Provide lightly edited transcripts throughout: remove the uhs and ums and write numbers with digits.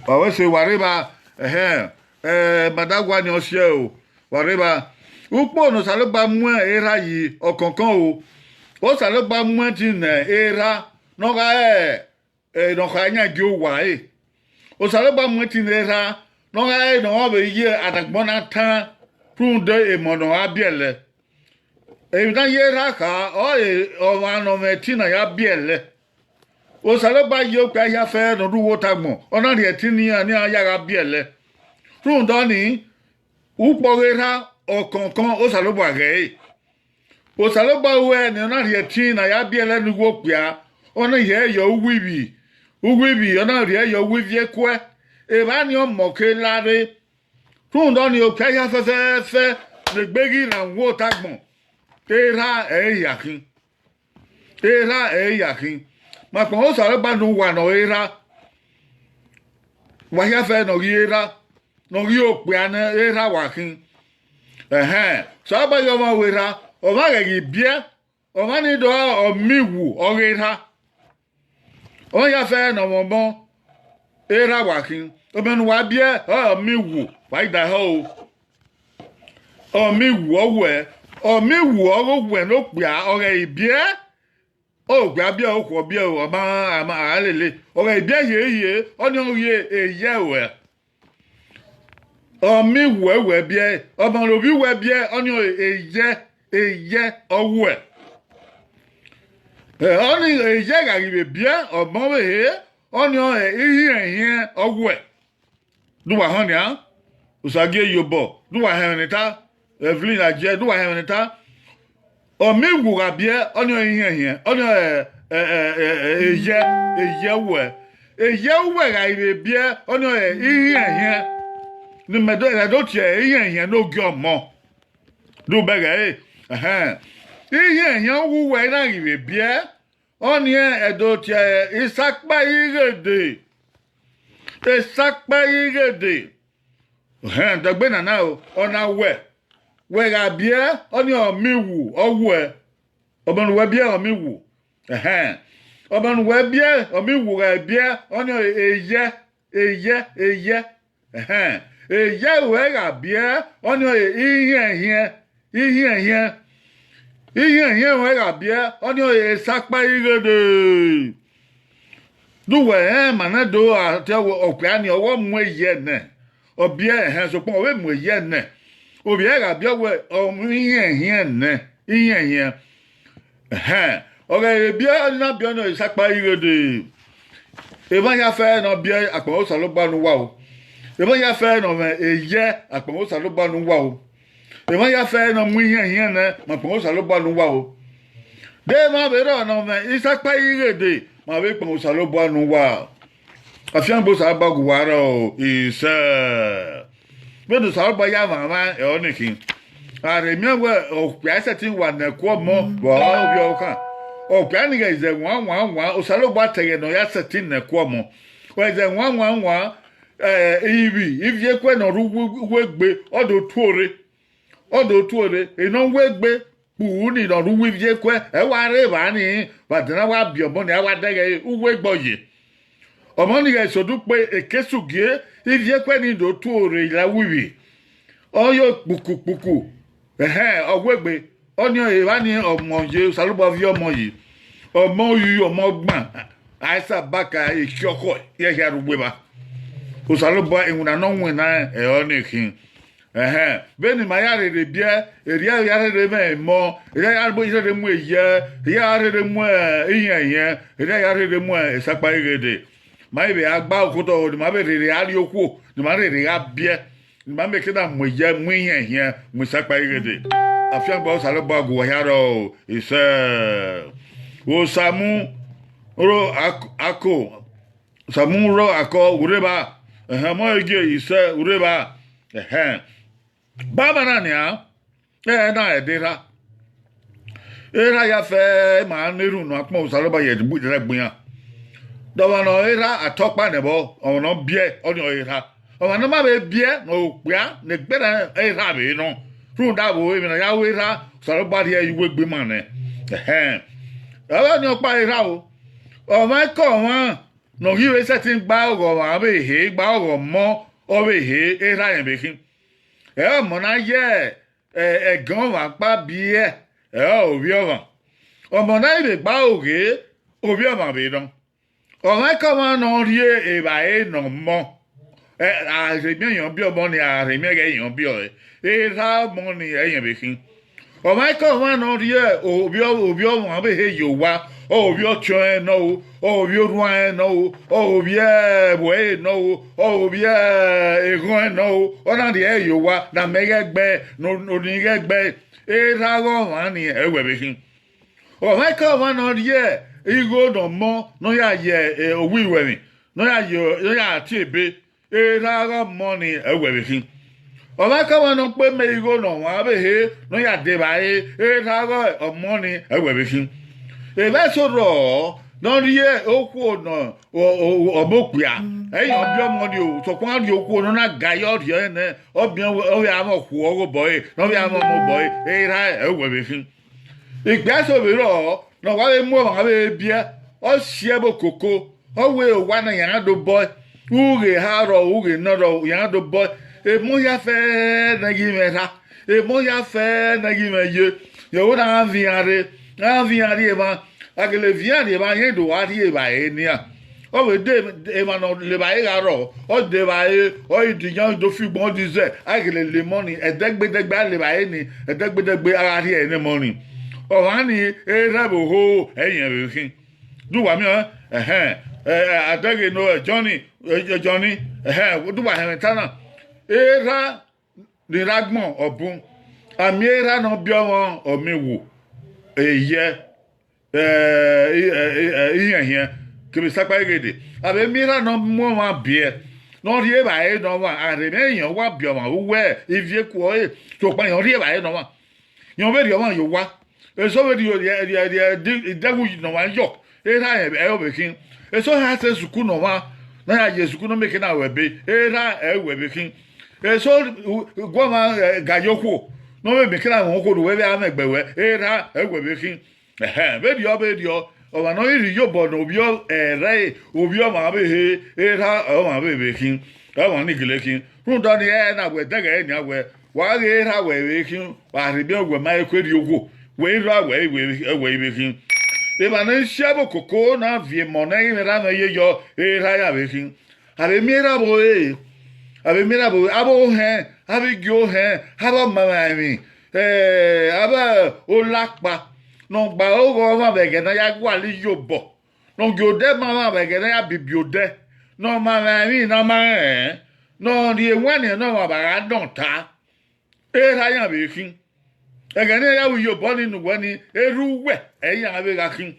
Wawe se wareba madagwa ni ose o wareba upo no salogba mu era yi okankan o salogba mu ti na era no ga no ka nya gi o wa o salogba mu ti na era no ga no obe yi adagbona tan fun de emono abiele na yera ka o wa no me ti na ya biele o salogba yi o pa ya fe no ruwo tagbon ona ri ti ni ani ayara biele fun do ni upo era okankan o salogba ge o salogba we ni ona ri ti na ya biele ni wo pia ona ye yo wibi ona ri yo wibi ekwe e ba ni o mo ke lare fun do ni o pa ya fe le gbegi na wo tagbon era yakin ma ko o sare ba nu wa no era wa ya fe no era no ri o pe ana era wakin so ba yo ma wera o ma ge bia o ma ni do o miwu o era o ya fe no mo era wakin o me nu wa bia o miwu wa da ho o miwu o we o miwu o we no pia o ge bia o gba bia o ko bia o ma alele o ge bia ye o ni o ye eye we o miwu we bia o ma lo bi we bia o ni eye o we o ni eye ga ri bia o mo we o ni o ihe o we du wa han ya usage yobo du wa han ni ta Evelyn aje do wa hen ta o mewu ga bia oni ihe oni eye we ga ire bia oni ihe ni medo la do tie ihe no gyo mo do be ga ihe wu we na ire bia oni edo tie isakpa irede dagbe na o ona we ga bia oni o miwu owo obanu we bia o miwu obanu we bia o miwu ga bia oni eye we ga bia oni ihe we ga bia oni sakpa igede duwe manado ate okwa ni owo mu eye ne obia so pon we mu eye ne obi ga bia we o ihe ne oga bia na bia no isakpa irede e ba ya fe no bia akpo o salo gba nu wa o e ba ya fe no eye akpo o salo gba nu wa o e ba ya fe no mu ihe ne ma akpo o salo gba nu wa o de ma be ro no isakpa irede ma be akpo o salo gba nu wa afian bo sa ba guwaro isa bedo sa ba ya mama e onikin are mi we o kwa setting wa na ko mo bo bi o kan o kwa ni ga ze wan o salo gba tege no ya setting na ko mo o ze wan ibi if ye kwe no wegbe odo tuore e no wegbe pu ni no ru ye kwe e wa re ba ni ba dana wa bi omo ni wa dege wegbo ye omo ni ga so du pe ekesugie if ye kwe ni do tuore la wiwi oyo puku ogwegbe oni e wa ni omo je salubo vi omo yi omo gban aisa baka e kyoko ye ya rugbe ba o salubo enuna no nwe na e oni kin beni mayare de bia eria yare de me mo eria yare bo ise de mu eye yare de mu ihe eria yare de mu esapa igede mai be agba okoto de ma be re ari oku de ma re abie de ma me keda mu eye mu ihe mu esapa igede afia gba o salubo agu yaro ise o samu ro ako samu ro ako ureba mo ege ise ureba baba na nia na edera era ya fe ma neru no apon usaloba ye bu dire gbun do wa no era atopa ne bo ono bie oni era o na ma be bie no pia ne gbera era be no ru da bo e mi na ya we era usaloba de iwe gbe ma ne aba ni opa era o ma ko won no give setting ba go ma be he ba go mo o be he e ra yen be kin e mo na ye gan wa pa bi e o bi o wa o mo na be ba o ge o bi o ma be don o ma ko ma no rie e ba e no mo a je bien yon bi o mo ni a re mi ge yon bi o e ra mo ni e yen be kin o ma ko ma no rie o bi o ma be he yo wa o bi o chon no o bi o ruan no o bi e boy no o bi e gon no o na de yo wa na me ge gbe no ni ge gbe e ra go ma ni e we be kin o ma ko ma no rie igo no mo no ya ye o wi we mi no ya ti ebe e ra go mo ni e we be kin o ma ko ma no pe me igo no wa be he no ya de ba e ra go o mo ni e we be kin e be so ro no rie okwu no obokua eyan bi omo di o so kwa di okwu no na gayo di ene obian o ya mo ku ogo boy no bi amo mo boy e ra e we be fin igba so be ro no wa be mu ma be bia o sie bo koko o we o wa na yan do boy uge ha ro uge no ro yan do boy e mo ya fe na gi me ra e mo ya fe na gi me ye yo na viare e ba agele viare e ba yen do wa ri e ba e ni a o we de e ma no le ba e ga ro o de ba e o idiyan do fi gbon di ze agele le money edegbedegba le ba e ni edegbedegbe ara ri e ni money o wa ni e ra bo ho eyan be kin du wa mi adege no Johnny du wa he tana e ra ni ragbon obun ami e ra no bi omo o mi wo eye iyan here ke bi sapa egede abe mira no mo ma bie no rie ba e no wa are me yan wa bi o ma we ivie ku e to pa yan rie ba e no wa yan be rie wa yo wa e so be dio dagu no wa yo e ra e o be kin e so ha se suku no wa na ya je suku no me kin na we be e ra e we be kin e so gwa ma ga yoku no me kin na won ko do we be amegbe we e ra e we be kin be dio o ma no iri yo bo no bio re obio ma be he e ra o ma be kin o ma ni gele kin run do ni e na we dege ni awe wa ge ra we be kin wa ri bi ogwe ma e kweri ogwo we ra we be kin e ba na shabo koko na vie mo na iri ra na ye yo e ra ya be kin ave mira bo abo he ave gyo he abo ma mi aba o lakpa no gba ogo ma bege na ya gwa li yobo no gyode ma bege na ya bibiode no ma mi na ma no di enwani no ma ba don ta e ra ya be kin ege ne ya wi yobo ni nu wani eruwe eyan be ga kin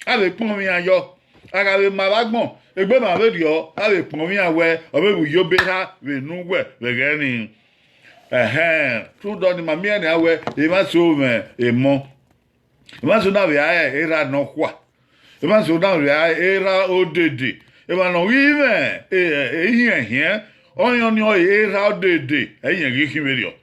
abe pon mi ayo aga be ma bagbon egbe ma be dio abe pon mi awe obe wi yobe ha we nu we bege ni tu do ni ma mi ni awe e ma so me e mo Ema so na we era no kwa. Ema so na we era odede. Ema no wi me ehin onyo ni o era odede. Eyin gi kin we rio.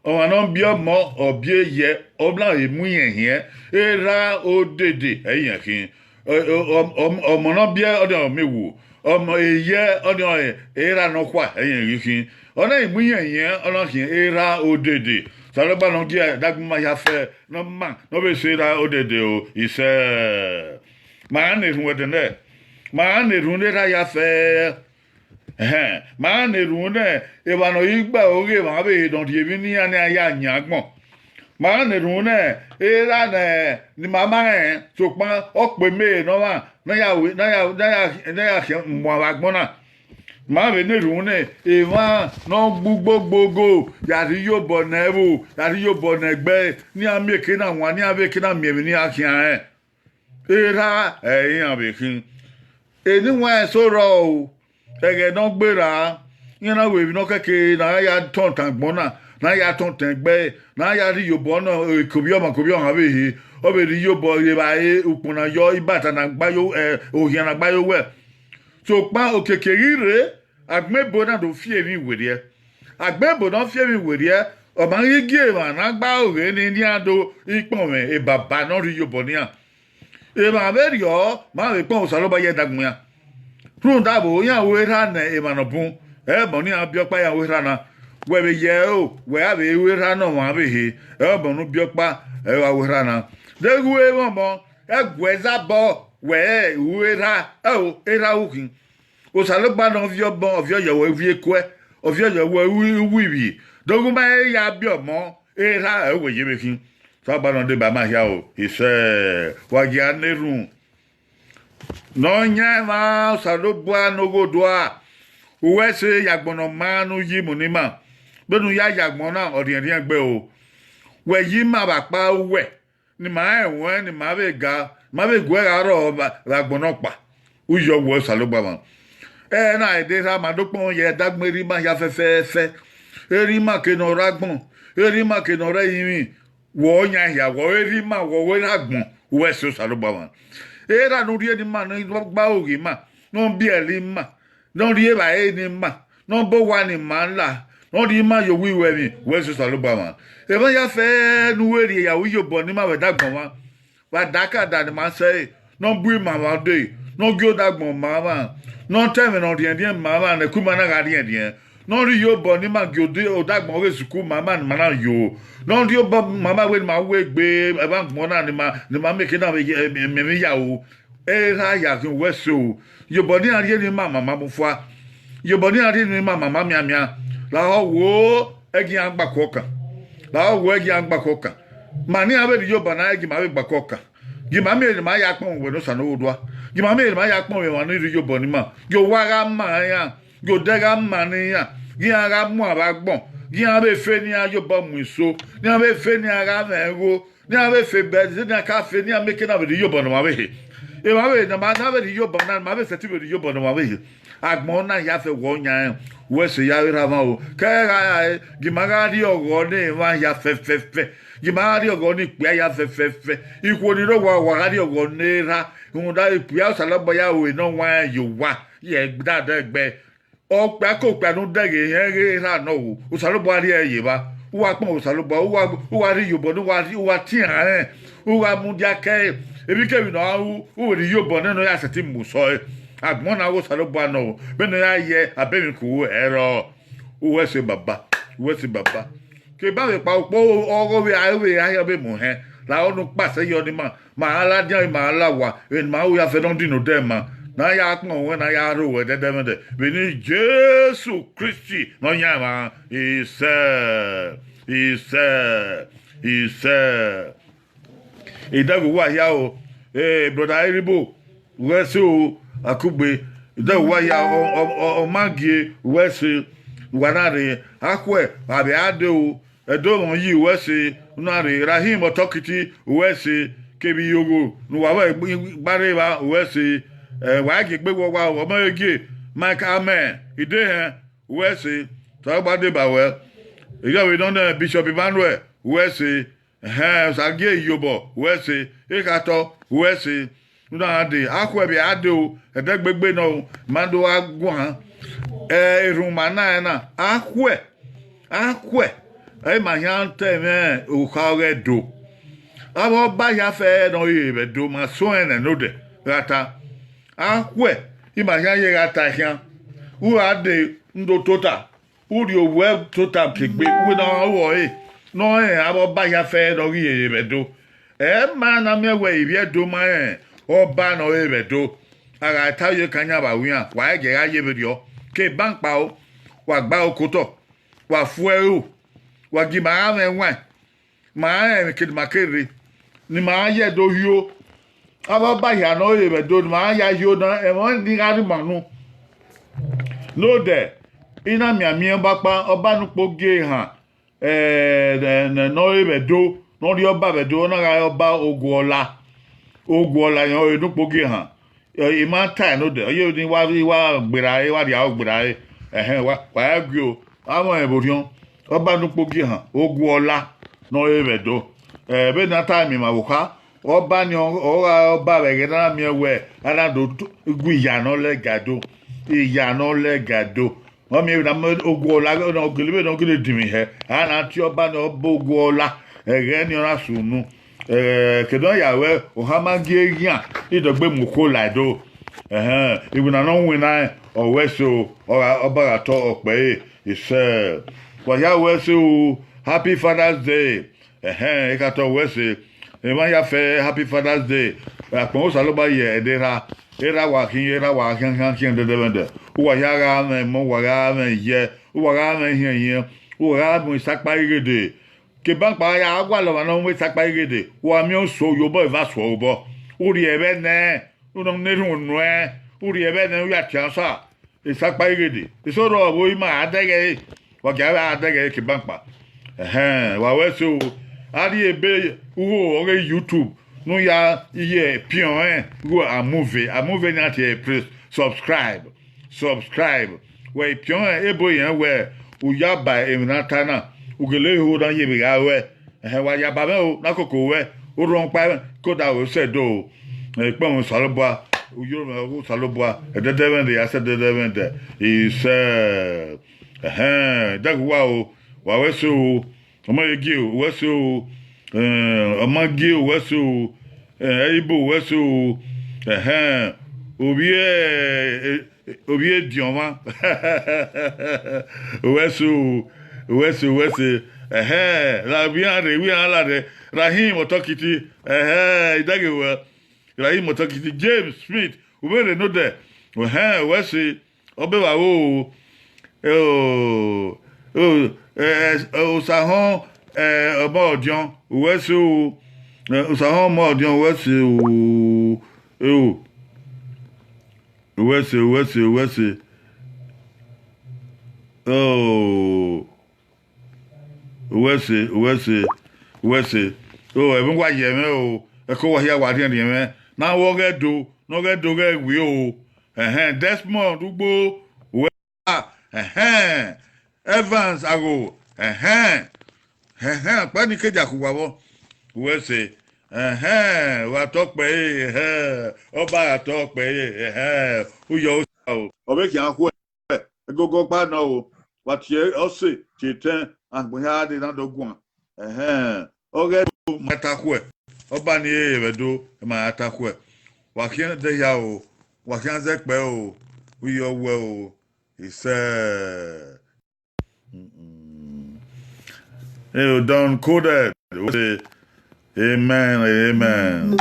O ma no bi mo obie ye obla emu yen era odede eyin kin. O mo no bi odo mewu. O mo eye odo era no kwa eyin gi kin. Ona emu yen ona kin era odede. Saloba no dia dagma ya fe no man no be say that odede o ise man e ru de ne man e ru de ya fe man e ru de e ba no igba oge ma be don die bi ni ani aya nyagbon man e ru ne e ra ne ni mama so pa o pe me no wa na ya mo wa gbona ma be ne ru ne e wa no gbogbogo yari yo bo na ebu yari yo bo na egbe ni ameke na wa ni abeke na mi ni akian era yan be kin e ni wa so ro ege no gbera yin na we bi no keke na ya ton tan gbona na ya ton tan egbe na ya ri yo bo na kobi o ma be hi o be ri yo bo ye ba e upona yo ibata na gba yo ohian na gba yo we so pa okekere agbebo na do fie mi were agbebo na fie mi were o ma yigi ma na gba ore ni ado ipon me e baba no ri yobo ni a e ma be ri o ma be pon saloba ye dagun ya Run dabo ya we ra na e manobu e bo ni abiopa ya we ra na we be ye o we abi we ra no wa be he e bo no biopa e wa we ra na de we mo e gweza bo we ra o e ra ukin o salogba no vio bon vio ye we vie kwe o vio ye we wi dogu ma ya bio mo e ra e we ye be kin so ba no de ba ma ya o ise wa gi anerun no nya ma salogba no godwa uwe se yagbono manu yi munima benu ya yagbon na odiyan gbe o we yi ma ba pa we ni ma ewon ni ma be ga ma be gwe aro yagbono pa uyo wo salogba ma na ede ra ma do pon ye dagberi ma ya fefe eri ma ke no ragbon eri ma ke no re yin wo nya ya wo eri ma wo we ragbon uwe se salogba ma era no rie ni ma no gba ogi ma no bi eri ma no rie ba e ni ma no bo wa ni ma la no ri ma yo wi we mi we se salogba ma e ba ya fe nu we ri ya wi yo bo ni ma we dagbon wa daka da ni ma se no bu ma wa de no gyo dagbon ma ma no teme no rie ma ma na ku ma na ga rie no ri yo bo ni ma gyo de o dagbon we suku ma ma ni ma na yo no ri yo bo ma ma we gbe e ba gbon na ni ma me ke na me ya o e ra ya kin we so yo bo ni ari ni ma mama mo fa yo bo ni ari ni ma mama mia la wo egi agba koka la wo egi agba koka ma ni abe yo bo na egi ma be gba koka gi ma me ni ma ya pon we no sa no odwa gi ma me ni ma ya pon we wa ni yo bo ni ma yo wa ga ma ya yo de ga ma ni ya gi ara mu aba gbon gi abe fe ni ayo bo mu so ni abe fe ni ara me ro ni abe fe be ni ka fe ni ameke na be yo bo no ma be e ma be na ma na be yo bo na ma be se ti be yo bo no ma be agbon na ya fe wo nya we se ya ra ma o ke ga gi ma ga ri ogo ni wa ya fe gi ma ri ogo ni pe ya fe iku ni ro wa ga ri ogo ni ra hun da ipu ya salabo ya we no wa yo wa ye da gbe o pa ko pa no dege yen re ra no o salabo ari eye ba wa pon o salabo wa ri yo bo no wa ti an wa mu dia ke ebi ke bi no o ri yo bo no ya se ti mu so agbon na wo salabo no be no ya ye abemi ku ero o se baba ke ba we pa opo ogo we ayo be mu he la onu pa se yo ni ma ala dia ma ala wa en ma o ya fe don dino dem ma na ya pon we na ya ro we de be ni Jesus Christi no nya ma ise idago wa ya o brother Eribo we se o akugbe idago wa ya o magie we se wanare akwe abi ade o edo mo yi we se nare Rahim Otokiti we se kebi yogo nu wa gbare ba we se wa ge gbe wo wa o mo ege Mike Amen ide he we se to gbade ba we we don Bishop Emmanuel we se sage yobo we se ekato we se na ade akwe bi ade o edegbegbe no mando agwan irumana na akwe ma yan teme o kare do abo ba ya fe no ye do ma so en no de rata akwe ima yan ye rata yan u ade ndo tota uri owe tota kegbe we na wo no abo ba ya fe no ye do ma na me we ibi do ma oba no ye do ara ta ye kanya ba wian wa ge ga ye be dio ke bank pa o wa gba okoto wa fu eru wa gi ma me wan ma ke ma kere ni ma ye do yo aba ba ya no ye be do ma ya yo na e won ni ga ri manu no de ina mi ami ba pa oba nu po ge han no ye be do no ri oba be do na ga oba oguola yan e nu po ge han ima ta no de oye ni wa gbera wa ri a gbera wa agio awon eborion oba nu pogi han oguola no ebedo be na time ma woka oba ni oba be na mi ewe ara do gu iya no le gado o mi na oguola no gele no gele dimi he ana ti oba no oguola ni ora sunu kedo yawe o ha ma gi eyan idogbe muko lado Even I know when I or Wesso or Obarato or Pay is for ya Wesso, happy Father's Day. Ekato Wesse, Evan ya fe happy Father's Day. Akpo saloba ye era walking hanking the devende. Uwayaga me mo waga me ye, uwaga me here, uwaga me sack by day. Kebank pa ya agwa lo na we sack by day. Wa mi o so yo boy va so bo. Uri ebe ne, unom ne runu uri ebe ne ya chansa. E sack by day. E so ro bo ima adege. Wa ga adege kebank pa. Wa we so Adi ebe uwo ore YouTube no ya iye pion go a movie na te press subscribe we pion ebo yen we uya ba eminata na ugele ho dan ye bi ga we wa ya ba me o na koko we o ron pa koda o se do pe mo saloboa uyo me o saloboa ededeben de ya se dedeben de is dagwa o wa we so ọmọ igi o wẹ́sẹ̀ o ọmọ igi o wẹ́sẹ̀ o ẹ̀yìnbó wẹ́sẹ̀ o obi di ọma wẹ́sẹ̀ labi rahim ọtọkiti ìdágẹwẹ rahim ọtọkiti James Smith obere no dẹ wẹ́sẹ̀ ọbẹ̀ wà o sahon ọmọọdún wẹ́sẹ̀ o sahon ọmọọdún wẹ́sẹ̀ wẹ́sẹ̀ ẹ̀bùn wà yẹ̀ mẹ́ o ẹ̀kọ́ wà yẹ̀ wà díẹ̀ díẹ̀ mẹ́ náà wọ́n gẹ́ do gẹ́ wí o Desmond dúgbò wẹ́ Evans ago pani keja ku wabo we say wa to pe oba to pe uyo o obe ki an ku gogo pa na o wa tie o se titan agboya de na dogun oge mata ku oba ni ebedo ma ata ku wa ki de ya o wa ki an ze pe o uyo we o ise Don Coded. Amen.